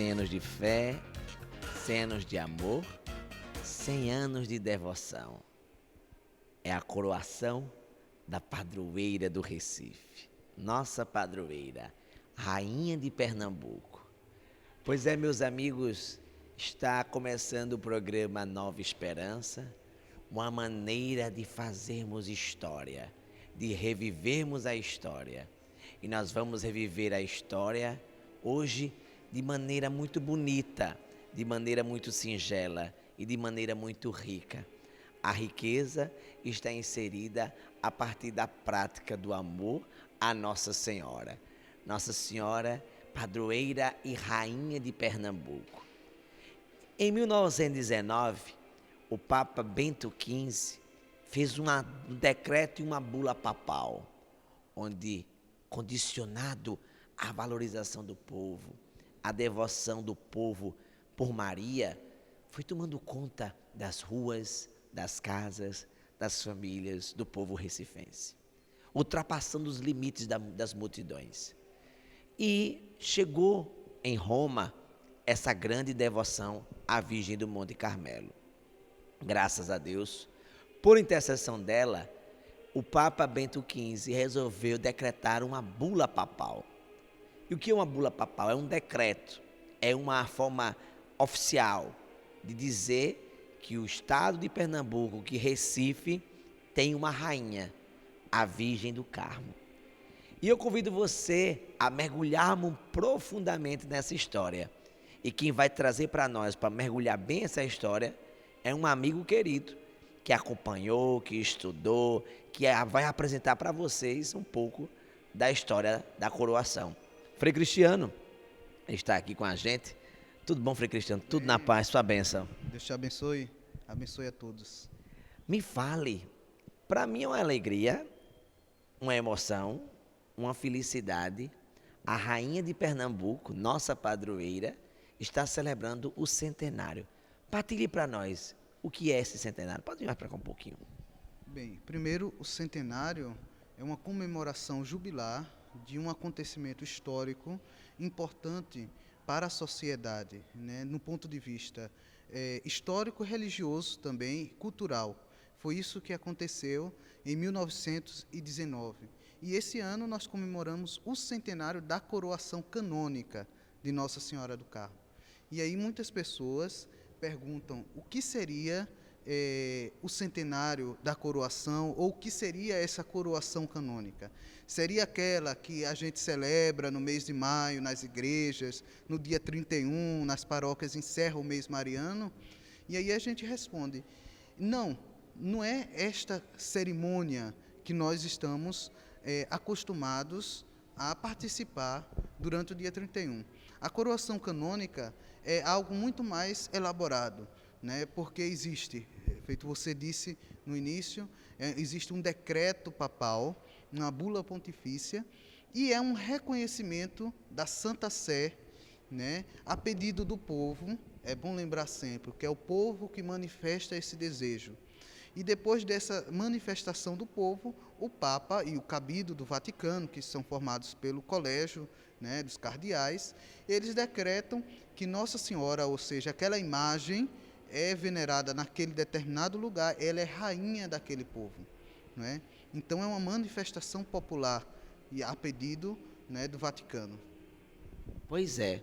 100 anos de fé, 100 anos de amor, 100 anos de devoção. É a coroação da padroeira do Recife. Nossa padroeira, rainha de Pernambuco. Pois é, meus amigos, está começando o programa Nova Esperança, uma maneira de fazermos história, de revivermos a história. E nós vamos reviver a história hoje de maneira muito bonita, de maneira muito singela e de maneira muito rica. A riqueza está inserida a partir da prática do amor à Nossa Senhora. Nossa Senhora, padroeira e rainha de Pernambuco. Em 1919, o Papa Bento XV fez um decreto e uma bula papal, onde, condicionado à valorização do povo, à devoção do povo por Maria, foi tomando conta das ruas, das casas, das famílias do povo recifense, ultrapassando os limites das multidões. E chegou em Roma essa grande devoção à Virgem do Monte Carmelo. Graças a Deus, por intercessão dela, o Papa Bento XV resolveu decretar uma bula papal. E o que é uma bula papal? É um decreto, é uma forma oficial de dizer que o estado de Pernambuco, que Recife, tem uma rainha, a Virgem do Carmo. E eu convido você a mergulharmos profundamente nessa história. E quem vai trazer para nós, para mergulhar bem essa história, é um amigo querido, que acompanhou, que estudou, que vai apresentar para vocês um pouco da história da coroação. Frei Cristiano está aqui com a gente. Tudo bom, Frei Cristiano? Tudo na paz, sua bênção. Deus te abençoe, abençoe a todos. Me fale, para mim é uma alegria, uma emoção, uma felicidade. A rainha de Pernambuco, nossa padroeira, está celebrando o centenário. Partilhe para nós o que é esse centenário. Pode ir mais para cá um pouquinho. Bem, primeiro, o centenário é uma comemoração jubilar de um acontecimento histórico importante para a sociedade, né, no ponto de vista histórico, religioso também, cultural. Foi isso que aconteceu em 1919. E esse ano nós comemoramos o centenário da coroação canônica de Nossa Senhora do Carmo. E aí muitas pessoas perguntam o que seria o centenário da coroação, ou o que seria essa coroação canônica. Seria aquela que a gente celebra no mês de maio, nas igrejas, no dia 31, nas paróquias, encerra o mês mariano? E aí a gente responde, não é esta cerimônia que nós estamos acostumados a participar durante o dia 31. A coroação canônica é algo muito mais elaborado, né? Porque existe, feito você disse no início, existe um decreto papal, uma bula pontifícia, e é um reconhecimento da Santa Sé, né? A pedido do povo. É bom lembrar sempre que é o povo que manifesta esse desejo. E depois dessa manifestação do povo, o Papa e o Cabido do Vaticano, que são formados pelo colégio, né, dos cardeais, eles decretam que Nossa Senhora, ou seja, aquela imagem é venerada naquele determinado lugar, ela é rainha daquele povo, né? Então é uma manifestação popular e a pedido, né, do Vaticano. Pois é.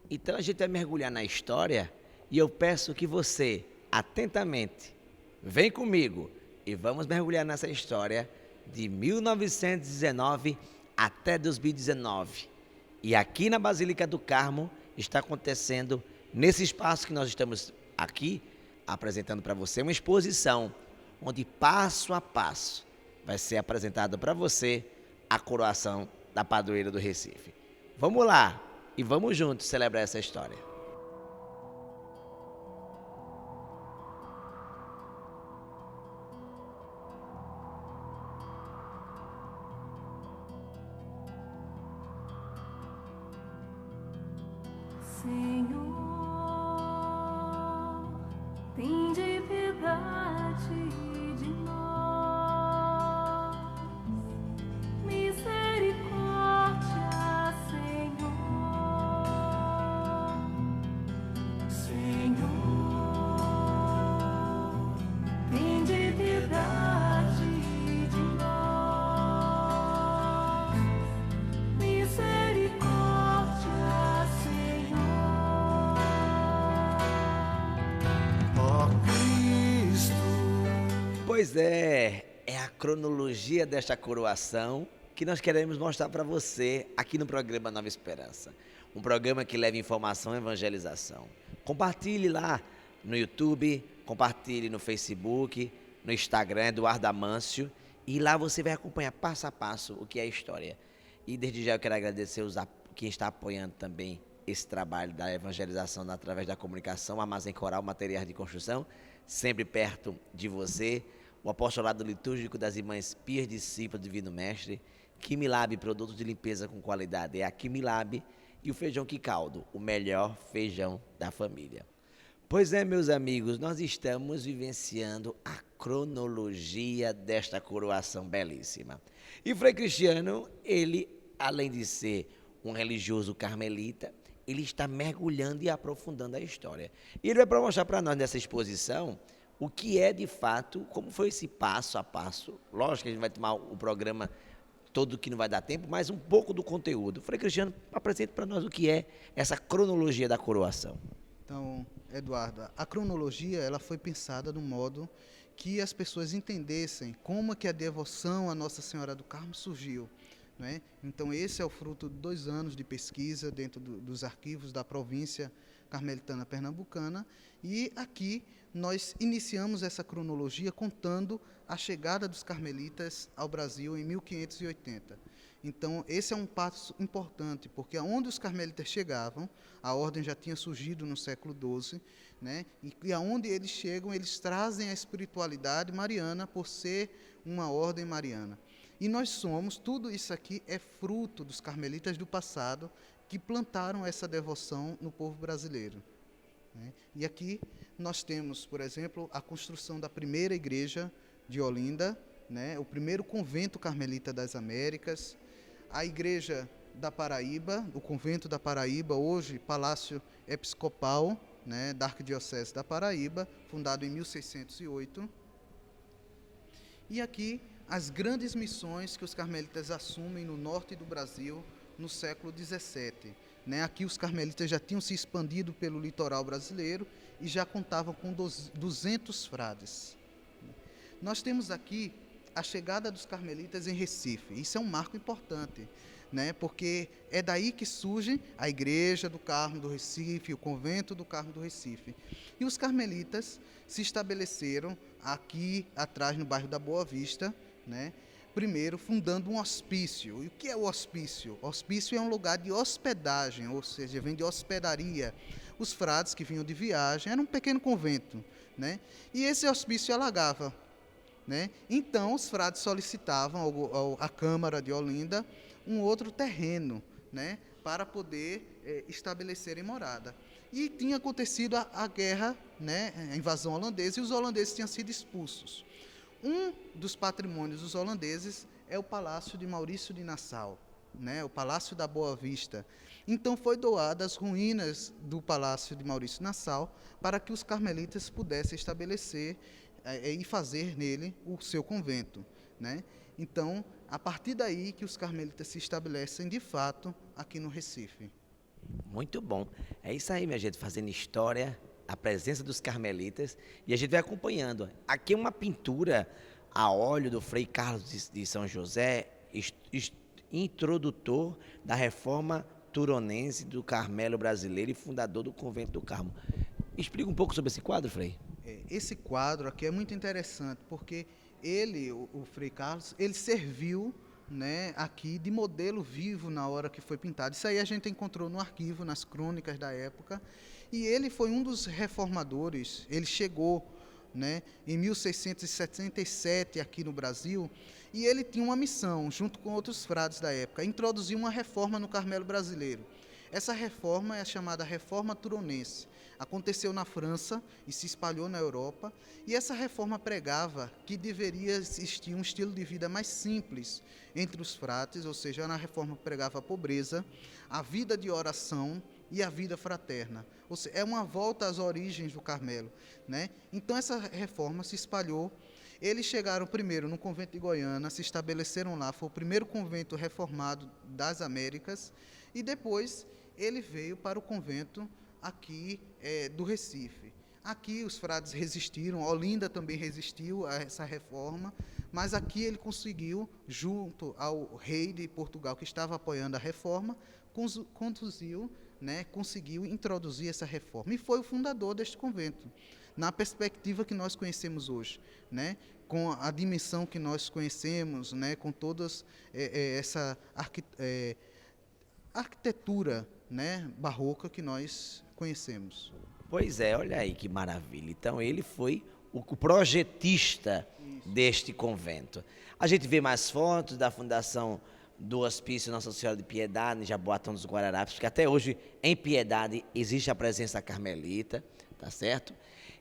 Então a gente vai mergulhar na história e eu peço que você, atentamente, vem comigo e vamos mergulhar nessa história de 1919 até 2019. E aqui na Basílica do Carmo está acontecendo, nesse espaço que nós estamos aqui, apresentando para você uma exposição, onde passo a passo vai ser apresentado para você a coroação da padroeira do Recife. Vamos lá e vamos juntos celebrar essa história. Senhor, tende piedade de nós, misericórdia, Senhor. Pois é a cronologia desta coroação que nós queremos mostrar para você aqui no programa Nova Esperança. Um programa que leva informação e evangelização. Compartilhe lá no YouTube, compartilhe no Facebook, no Instagram, Eduardo Amâncio, e lá você vai acompanhar passo a passo o que é a história. E desde já eu quero agradecer quem está apoiando também esse trabalho da evangelização através da comunicação, Armazém Coral, materiais de construção, sempre perto de você, o apostolado litúrgico das irmãs Pias Discípulas do Divino Mestre, Quimilab, produtos de limpeza com qualidade, é a Quimilab, e o feijão Quicaldo, o melhor feijão da família. Pois é, meus amigos, nós estamos vivenciando a cronologia desta coroação belíssima. E Frei Cristiano, ele, além de ser um religioso carmelita, ele está mergulhando e aprofundando a história. E ele vai mostrar para nós nessa exposição o que é de fato, como foi esse passo a passo. Lógico que a gente vai tomar o programa todo que não vai dar tempo, mas um pouco do conteúdo. Frei Cristiano, apresente para nós o que é essa cronologia da coroação. Então, Eduardo, a cronologia ela foi pensada de um modo que as pessoas entendessem como que a devoção à Nossa Senhora do Carmo surgiu. Né? Então, esse é o fruto de 2 anos de pesquisa dentro dos arquivos da província carmelitana pernambucana, e aqui nós iniciamos essa cronologia contando a chegada dos carmelitas ao Brasil em 1580. Então, esse é um passo importante, porque aonde os carmelitas chegavam, a ordem já tinha surgido no século XII, né? E aonde eles chegam, eles trazem a espiritualidade mariana por ser uma ordem mariana. E nós somos, tudo isso aqui é fruto dos carmelitas do passado que plantaram essa devoção no povo brasileiro. Né? E aqui nós temos, por exemplo, a construção da primeira igreja de Olinda, né? O primeiro convento carmelita das Américas, a igreja da Paraíba, o convento da Paraíba, hoje Palácio Episcopal, né, da Arquidiocese da Paraíba, fundado em 1608. E aqui as grandes missões que os carmelitas assumem no norte do Brasil no século XVII. Né? Aqui os carmelitas já tinham se expandido pelo litoral brasileiro e já contavam com 200 frades. Nós temos aqui a chegada dos carmelitas em Recife. Isso é um marco importante, né? Porque é daí que surge a Igreja do Carmo do Recife, o Convento do Carmo do Recife. E os carmelitas se estabeleceram aqui atrás, no bairro da Boa Vista, né? Primeiro fundando um hospício. E o que é o hospício? O hospício é um lugar de hospedagem, ou seja, vem de hospedaria. Os frades que vinham de viagem, era um pequeno convento, né? E esse hospício alagava, né? Então, os frades solicitavam à Câmara de Olinda um outro terreno, né, para poder estabelecerem morada. E tinha acontecido a guerra, né, a invasão holandesa, e os holandeses tinham sido expulsos. Um dos patrimônios dos holandeses é o Palácio de Maurício de Nassau, né, o Palácio da Boa Vista. Então, foi doado as ruínas do Palácio de Maurício de Nassau para que os carmelitas pudessem estabelecer e fazer nele o seu convento, né? Então, a partir daí que os carmelitas se estabelecem de fato aqui no Recife. Muito bom. É isso aí, minha gente, fazendo história, a presença dos carmelitas, e a gente vai acompanhando. Aqui é uma pintura a óleo do Frei Carlos de São José, introdutor da reforma turonense do Carmelo brasileiro e fundador do Convento do Carmo. Explica um pouco sobre esse quadro, Frei. Esse quadro aqui é muito interessante, porque ele, o Frei Carlos, ele serviu, né, aqui de modelo vivo na hora que foi pintado. Isso aí a gente encontrou no arquivo, nas crônicas da época, e ele foi um dos reformadores. Ele chegou, né, em 1677 aqui no Brasil, e ele tinha uma missão, junto com outros frades da época, introduzir uma reforma no Carmelo brasileiro. Essa reforma é a chamada Reforma Turonense. Aconteceu na França e se espalhou na Europa, e essa reforma pregava que deveria existir um estilo de vida mais simples entre os frades, ou seja, a reforma pregava a pobreza, a vida de oração e a vida fraterna. Ou seja, é uma volta às origens do Carmelo, né? Então essa reforma se espalhou. Eles chegaram primeiro no convento de Goiânia, se estabeleceram lá, foi o primeiro convento reformado das Américas, e depois ele veio para o convento aqui do Recife. Aqui os frades resistiram, Olinda também resistiu a essa reforma, mas aqui ele conseguiu, junto ao rei de Portugal que estava apoiando a reforma, conduziu, né, conseguiu introduzir essa reforma e foi o fundador deste convento, na perspectiva que nós conhecemos hoje, né, com a dimensão que nós conhecemos, né, com todas essa arquitetura, né, barroca que nós conhecemos. Pois é, olha aí que maravilha. Então ele foi o projetista deste convento. A gente vê mais fotos da fundação do Hospício Nossa Senhora de Piedade, em Jaboatão dos Guararapes, porque até hoje em Piedade existe a presença carmelita, tá certo?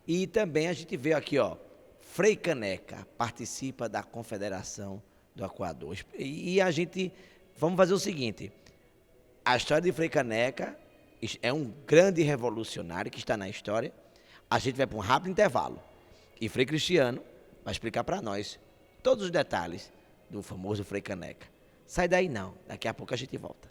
E também a gente vê aqui, ó, Frei Caneca participa da Confederação do Acuador. E a gente, vamos fazer o seguinte, a história de Frei Caneca é um grande revolucionário que está na história. A gente vai para um rápido intervalo e Frei Cristiano vai explicar para nós todos os detalhes do famoso Frei Caneca. Sai daí não, daqui a pouco a gente volta.